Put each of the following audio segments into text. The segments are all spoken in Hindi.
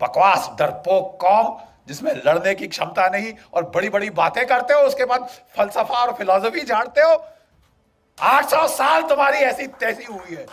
बकवास डरपोक कौम जिसमें लड़ने की क्षमता नहीं और बड़ी बड़ी बातें करते हो, उसके बाद फलसफा और फिलॉसफी झाड़ते हो। 800 साल तुम्हारी ऐसी तैसी हुई है,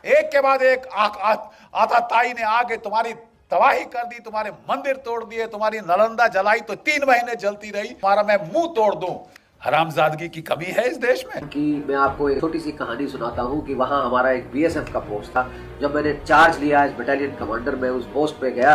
एक के बाद एक आताताई ने आके तुम्हारी तबाही कर दी, तुम्हारे मंदिर तोड़ दिए, तुम्हारी नालंदा जलाई तो 3 महीने जलती रही, तुम्हारा मैं मुंह तोड़ दूं। हरामजादगी की कमी है इस देश में। कि मैं आपको एक छोटी सी कहानी सुनाता हूँ कि वहाँ हमारा एक बीएसएफ का पोस्ट था। जब मैंने चार्ज लिया एज बटालियन कमांडर, मैं उस पोस्ट पे गया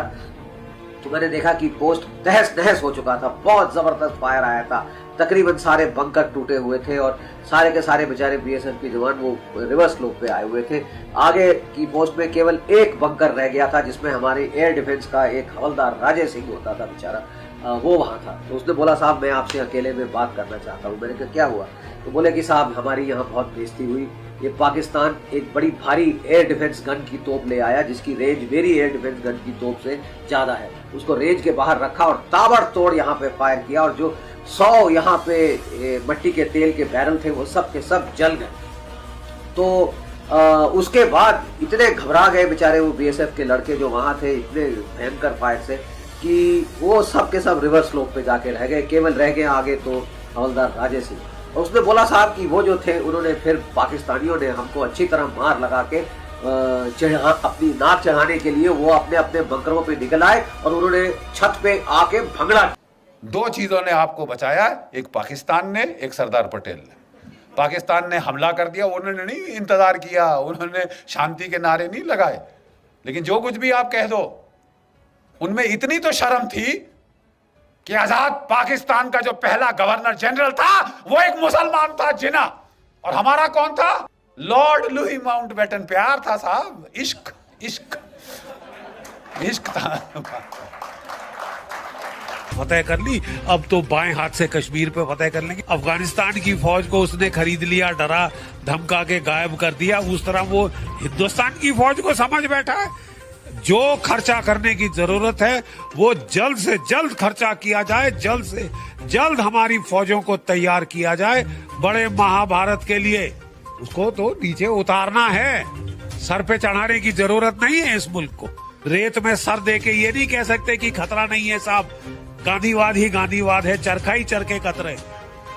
तो मैंने देखा कि पोस्ट तहस नहस हो चुका था। बहुत जबरदस्त फायर आया था, तकरीबन सारे बंकर टूटे हुए थे और सारे के सारे बेचारे बीएसएफ के जवान वो रिवर्स स्लोप पे आए हुए थे। आगे की पोस्ट में केवल एक बंकर रह गया था जिसमें हमारे एयर डिफेंस का एक हवलदार राजे सिंह होता था बेचारा, वो वहाँ था। तो उसने बोला साहब मैं आपसे अकेले में बात करना चाहता हूँ। मैंने कहा क्या हुआ? तो बोले कि साहब हमारी यहाँ बहुत बेइज्जती हुई, ये पाकिस्तान एक बड़ी भारी एयर डिफेंस गन की तोप ले आया जिसकी रेंज मेरी एयर डिफेंस गन की तोप से ज्यादा है। उसको रेंज के बाहर रखा और ताबड़तोड़ यहाँ पे फायर किया और जो 100 यहाँ पे मट्टी के तेल के बैरल थे वो सब के सब जल गए। तो उसके बाद इतने घबरा गए बेचारे वो बीएसएफ के लड़के जो वहां थे, इतने भयंकर फायर से कि वो सब के सब रिवर्स स्लोप पे जाके रह गए। केवल रह गए आगे तो हवलदार राजे सिंह। उसने बोला साहब कि वो जो थे उन्होंने फिर पाकिस्तानियों ने हमको अच्छी तरह मार लगा के अपनी नाक चढ़ाने के लिए वो अपने अपने बंकरों पे निकल आए और उन्होंने छत पे आके भंगड़ा। 2 चीजों ने आपको बचाया, एक पाकिस्तान ने, एक सरदार पटेल ने। पाकिस्तान ने हमला कर दिया, उन्होंने नहीं इंतजार किया, उन्होंने शांति के नारे नहीं लगाए। लेकिन जो कुछ भी आप कह दो, उनमें इतनी तो शर्म थी कि आजाद पाकिस्तान का जो पहला गवर्नर जनरल था वो एक मुसलमान था, जिना। और हमारा कौन था? Lord Louis Mountbatten. प्यार था साहब, इश्क इश्क इश्क था। फतेह कर ली, अब तो बाएं हाथ से कश्मीर पे फतेह कर लेंगे। अफगानिस्तान की फौज को उसने खरीद लिया, डरा धमका के गायब कर दिया। उस तरह वो हिंदुस्तान की फौज को समझ बैठा है। जो खर्चा करने की जरूरत है वो जल्द से जल्द खर्चा किया जाए, जल्द से जल्द हमारी फौजों को तैयार किया जाए बड़े महाभारत के लिए। उसको तो नीचे उतारना है, सर पे चढ़ाने की जरूरत नहीं है इस मुल्क को। रेत में सर दे के ये नहीं कह सकते कि खतरा नहीं है साहब। गांधीवाद ही गांधीवाद है, चरखा ही चरखे कतरे,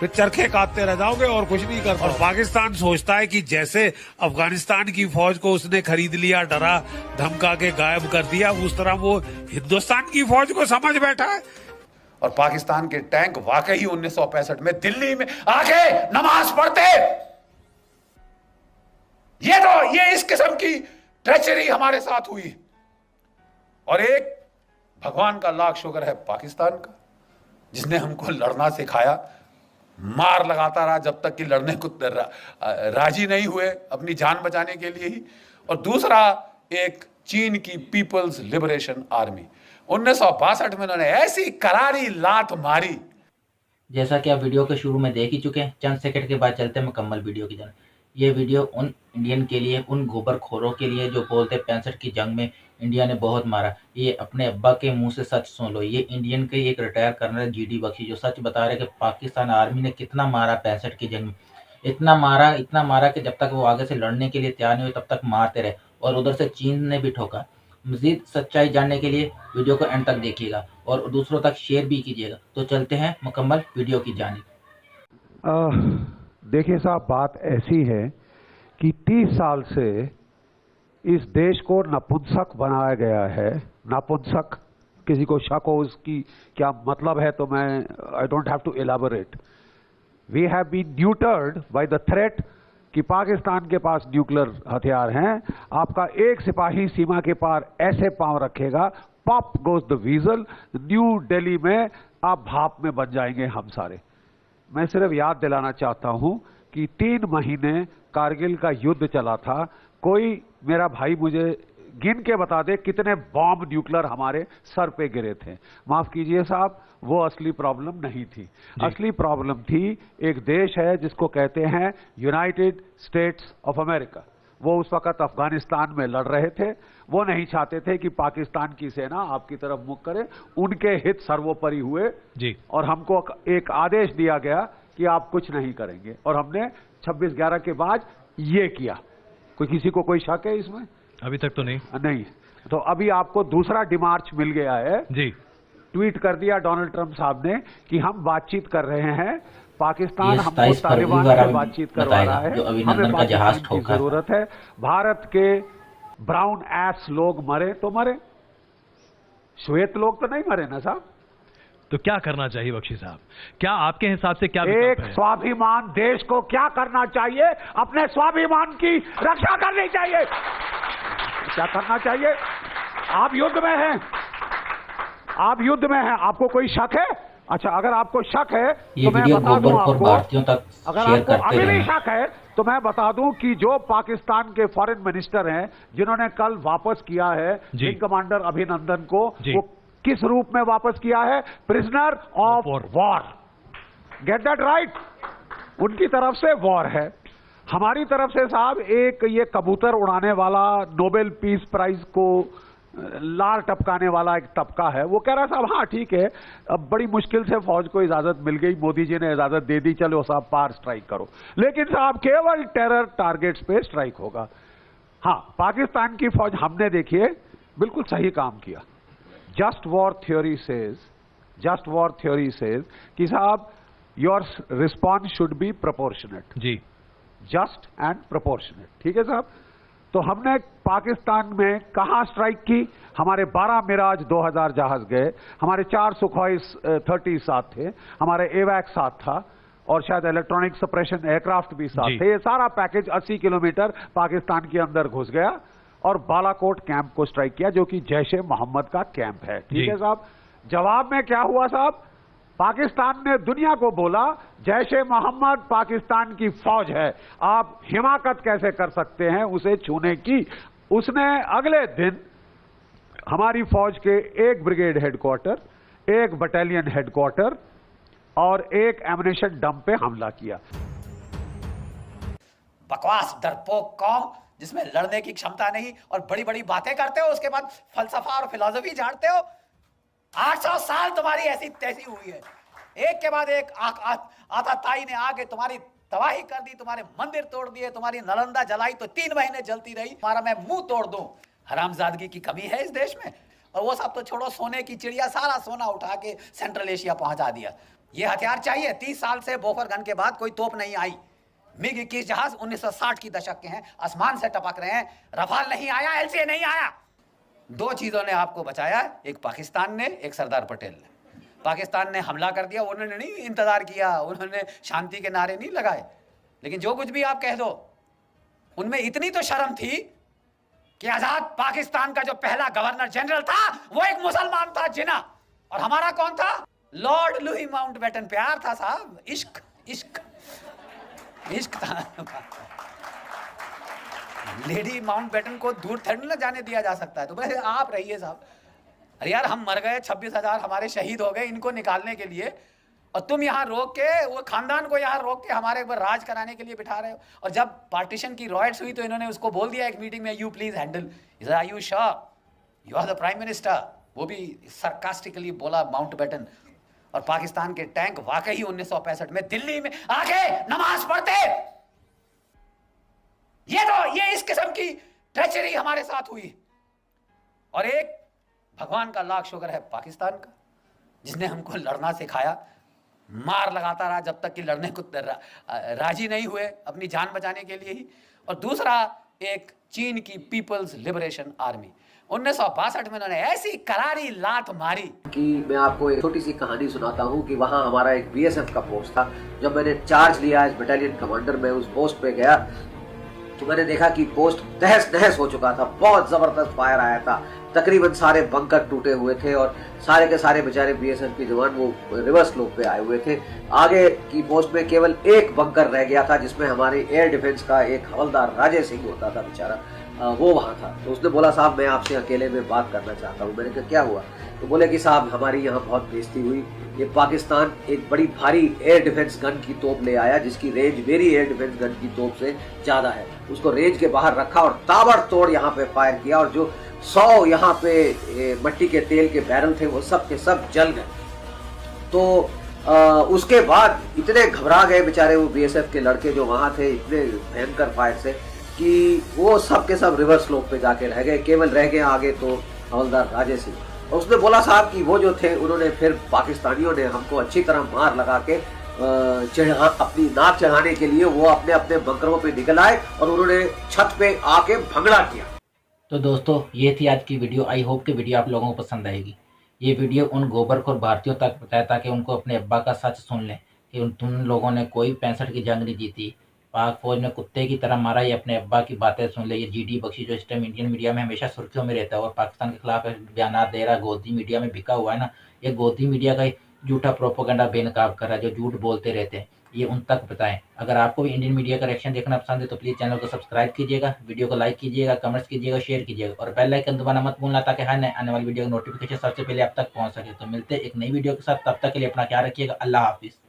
फिर चरखे काटते रह जाओगे और कुछ नहीं कर। और पाकिस्तान सोचता है कि जैसे अफगानिस्तान की फौज को उसने खरीद लिया, डरा धमका के गायब कर दिया, उस तरह वो हिंदुस्तान की फौज को समझ बैठा है। और पाकिस्तान के टैंक वाकई 1965 में दिल्ली में आके नमाज पढ़ते। ये इस किस्म की ट्रेचरी हमारे साथ हुई। और एक भगवान का लाख शुक्र है पाकिस्तान का, जिसने हमको लड़ना सिखाया, मार लगाता रहा जब तक कि लड़ने को राजी नहीं हुए अपनी जान बचाने के लिए ही। और दूसरा एक चीन की पीपल्स लिबरेशन आर्मी, 1962 में उन्होंने ऐसी करारी लात मारी। जैसा कि आप वीडियो के शुरू में देख ही चुके हैं, चंद सेकंड के बाद चलते हैं मुकम्मल वीडियो की तरफ। ये वीडियो उन इंडियन के लिए, उन गोबरखोरों के लिए जो बोलते 65 की जंग में इंडिया ने बहुत मारा। ये अपने अब्बा के मुंह से सच सुन लो। ये इंडियन के एक रिटायर कर्नल जीडी बख्शी जो सच बता रहे कि पाकिस्तान आर्मी ने कितना मारा 65 की जंग में। इतना मारा कि जब तक वो आगे से लड़ने के लिए तैयार नहीं हुए तब तक मारते रहे। और उधर से चीन ने भी ठोका। मजीद सच्चाई जानने के लिए वीडियो को एंड तक देखिएगा और दूसरों तक शेयर भी कीजिएगा। तो चलते हैं मुकम्मल वीडियो की जानिब। देखिए साहब, बात ऐसी है कि 30 साल से इस देश को नपुंसक बनाया गया है। नपुंसक, किसी को शक हो उसकी क्या मतलब है तो मैं I don't have to elaborate. We have been neutered by the threat कि पाकिस्तान के पास न्यूक्लियर हथियार हैं। आपका एक सिपाही सीमा के पार ऐसे पांव रखेगा, pop goes the वीजल, new Delhi में आप भाप में बन जाएंगे हम सारे। मैं सिर्फ याद दिलाना चाहता हूं कि 3 महीने कारगिल का युद्ध चला था। कोई मेरा भाई मुझे गिन के बता दे कितने बॉम्ब न्यूक्लियर हमारे सर पे गिरे थे। माफ कीजिए साहब, वो असली प्रॉब्लम नहीं थी। असली प्रॉब्लम थी, एक देश है जिसको कहते हैं यूनाइटेड स्टेट्स ऑफ अमेरिका। वो उस वक्त अफगानिस्तान में लड़ रहे थे। वो नहीं चाहते थे कि पाकिस्तान की सेना आपकी तरफ मुख करे। उनके हित सर्वोपरि हुए जी। और हमको एक आदेश दिया गया कि आप कुछ नहीं करेंगे, और हमने 26/11 के बाद ये किया। कोई किसी को कोई शक है इसमें? अभी तक तो नहीं। नहीं। तो अभी आपको दूसरा डिमार्च मिल गया है जी। ट्वीट कर दिया डोनाल्ड ट्रंप साहब ने कि हम बातचीत कर रहे हैं, पाकिस्तान ये हमको 27 तालिबान फरवरी से बातचीत करवा रहा है, जो हमें अभिनंदन का जहाज पाकिस्तान की ठोका। जरूरत है। भारत के ब्राउन एस लोग मरे तो मरे, श्वेत लोग तो नहीं मरे ना साहब। तो क्या करना चाहिए बख्शी साहब, क्या आपके हिसाब से क्या एक विकल्प है? स्वाभिमान देश को क्या करना चाहिए? अपने स्वाभिमान की रक्षा करनी चाहिए। क्या करना चाहिए? आप युद्ध में हैं, आप युद्ध में हैं, आपको कोई शक है? अच्छा, अगर आपको शक है ये तो मैं वीडियो बता दूं गोबर आपको, भारतीयों तक अगर शेयर आपको करते अभी भी रहें। शक है तो मैं बता दूं कि जो पाकिस्तान के फॉरेन मिनिस्टर हैं जिन्होंने कल वापस किया है जी। विंग कमांडर अभिनंदन को, जी। वो किस रूप में वापस किया है? Prisoner of war. Get that right. उनकी तरफ से वॉर है, हमारी तरफ से साहब एक ये कबूतर उड़ाने वाला, नोबेल पीस प्राइज को लार टपकाने वाला एक तबका है, वो कह रहा है साहब हाँ ठीक है, अब बड़ी मुश्किल से फौज को इजाजत मिल गई, मोदी जी ने इजाजत दे दी, चलो साहब पार स्ट्राइक करो। लेकिन साहब केवल टेरर टारगेट्स पे स्ट्राइक होगा। हाँ, पाकिस्तान की फौज हमने देखिए बिल्कुल सही काम किया। जस्ट वॉर थ्योरी सेज कि साहब your response should be proportionate, जी। Just and proportionate. ठीक है साहब। तो हमने पाकिस्तान में कहां स्ट्राइक की? हमारे 12 मिराज 2000 जहाज गए, हमारे 4 सुखोई 30 साथ थे, हमारे एवैक साथ था, और शायद इलेक्ट्रॉनिक सप्रेशन एयरक्राफ्ट भी साथ थे। ये सारा पैकेज 80 किलोमीटर पाकिस्तान के अंदर घुस गया और बालाकोट कैंप को स्ट्राइक किया, जो कि जैश ए मोहम्मद का कैंप है। ठीक है साहब। जवाब में क्या हुआ साहब? पाकिस्तान ने दुनिया को बोला जैश ए मोहम्मद पाकिस्तान की फौज है, आप हिमाकत कैसे कर सकते हैं उसे छूने की। उसने अगले दिन हमारी फौज के एक ब्रिगेड हेडक्वार्टर, एक बटालियन हेडक्वार्टर और एक एमुनेशन डंप पे हमला किया। बकवास डरपोक कौम जिसमें लड़ने की क्षमता नहीं और बड़ी बड़ी बातें करते हो, उसके बाद फलसफा और फिलॉसफी झाड़ते हो। 800 साल तुम्हारी ऐसी तैसी हुई है, एक के बाद एक आताताई ने आके तुम्हारी तबाही कर दी, तुम्हारे मंदिर तोड़ दिए, तुम्हारी नालंदा जलाई तो 3 महीने जलती रही, तुम्हारा मैं मुंह तोड़ दूं। हरामजादगी की कमी है इस देश में। और वो सब तो छोड़ो, सोने की चिड़िया सारा सोना उठा के सेंट्रल एशिया पहुंचा दिया। ये हथियार चाहिए। 30 साल से बोफर गन के बाद कोई तोप नहीं आई। मिग 21 जहाज 1960 की दशक के हैं, आसमान से टपक रहे हैं। रफाल नहीं आया, एलसीए नहीं आया। 2 चीजों ने आपको बचाया, एक पाकिस्तान ने, एक सरदार पटेल ने। पाकिस्तान ने हमला कर दिया, उन्होंने नहीं इंतजार किया, उन्होंने शांति के नारे नहीं लगाए। लेकिन जो कुछ भी आप कह दो, उनमें इतनी तो शर्म थी कि आजाद पाकिस्तान का जो पहला गवर्नर जनरल था वो एक मुसलमान था, जिना। और हमारा कौन था? Lord Louis Mountbatten. प्यार था साहब, इश्क इश्क इश्क था। लेडी माउंटबेटन को दूर थोड़ी ना जाने दिया जा सकता है। तो बस आप रहिए साहब। अरे यार, हम मर गए, 26,000 हमारे शहीद हो गए इनको निकालने के लिए, और तुम यहाँ रोक के, वो खानदान को यहाँ रोक के हमारे ऊपर राज कराने के लिए बिठा रहे हो। और जब पार्टीशन की रॉयट्स हुई तो इन्होंने उसको बोल दिया एक मीटिंग में, you please handle. Are you sure you are the prime minister? वो भी सरकास्टिकली बोला माउंटबेटन। और पाकिस्तान के टैंक वाकई 1965 में दिल्ली में आके नमाज पढ़ते। ये इस किस्म की ट्रेचरी हमारे साथ हुई। और एक भगवान का लाख शुक्र है पाकिस्तान का, जिसने हमको लड़ना सिखाया, मार लगाता रहा जब तक कि लड़ने को राजी नहीं हुए अपनी जान बचाने के लिए ही। और दूसरा एक चीन की पीपल्स लिबरेशन आर्मी, 1962 में उन्होंने ऐसी करारी लात मारी कि मैं आपको एक छोटी सी कहानी सुनाता हूँ कि वहाँ हमारा एक बीएसएफ का पोस्ट था। जब मैंने चार्ज लिया एज बटालियन कमांडर, मैं उस पोस्ट पे गया तो मैंने देखा कि पोस्ट तहस नहस हो चुका था। बहुत जबरदस्त फायर आया था, तकरीबन सारे बंकर टूटे हुए थे और सारे के सारे बेचारे बीएसएफ के जवान वो रिवर्स स्लोप पे आए हुए थे। आगे की पोस्ट में केवल एक बंकर रह गया था, जिसमें हमारे एयर डिफेंस का एक हवलदार राजे सिंह होता था बेचारा, वो वहाँ था। तो उसने बोला साहब मैं आपसे अकेले में बात करना चाहता हूँ। मैंने कहा क्या हुआ? तो बोले कि साहब हमारी यहाँ बहुत बेइज्जती हुई, ये पाकिस्तान एक बड़ी भारी एयर डिफेंस गन की तोप ले आया जिसकी रेंज मेरी एयर डिफेंस गन की तोप से ज्यादा है। उसको रेंज के बाहर रखा और ताबड़तोड़ यहाँ पे फायर किया और जो 100 यहाँ पे मट्टी के तेल के बैरल थे वो सब के सब जल गए। तो उसके बाद इतने घबरा गए बेचारे वो बीएसएफ के लड़के जो वहाँ थे, इतने भयंकर फायर से कि वो सब के सब रिवर्स स्लोप पे जाके रह गए, केवल रह गए आगे तो हवलदार राजे सिंह। और उसने बोला साहब कि वो जो थे उन्होंने फिर पाकिस्तानियों ने हमको अच्छी तरह मार लगा के अपनी नाक चढ़ाने के लिए वो अपने अपने बंकरों पे निकल आए और उन्होंने छत पे आके भंगड़ा किया। तो दोस्तों ये थी आज की वीडियो। आई होप कि वीडियो आप लोगों को पसंद आएगी। ये वीडियो उन गोबरखोर भारतीयों तक बताया ताकि उनको अपने अब्बा का सच सुन लें कि तुम लोगों ने कोई 65 की जंग नहीं जीती, पाक फौज ने कुत्ते की तरह मारा। ये अपने अब्बा की बातें सुन ले। ये GD बख्शी जो इस टाइम इंडियन मीडिया में हमेशा सुर्खियों में रहता है और पाकिस्तान के खिलाफ बयान दे रहा, गोदी मीडिया में बिका हुआ है ना, ये गोदी मीडिया का झूठा प्रोपोगंडा बेनकाब कर रहा है, जो झूठ बोलते रहते हैं, ये उन तक बताएं। अगर आपको भी इंडियन मीडिया का रिएक्शन देखना पसंद है तो प्लीज़ चैनल को सब्सक्राइब कीजिएगा, वीडियो को लाइक कीजिएगा, कमेंट्स कीजिएगा, शेयर कीजिएगा और बेल आइकन दबाना मत भूलना ताकि हर नए आने वाली वीडियो का नोटिफिकेशन सबसे पहले आप तक पहुंच सके। तो मिलते हैं एक नई वीडियो के साथ, तब तक के लिए अपना ख्याल रखिएगा। अल्लाह हाफिज़।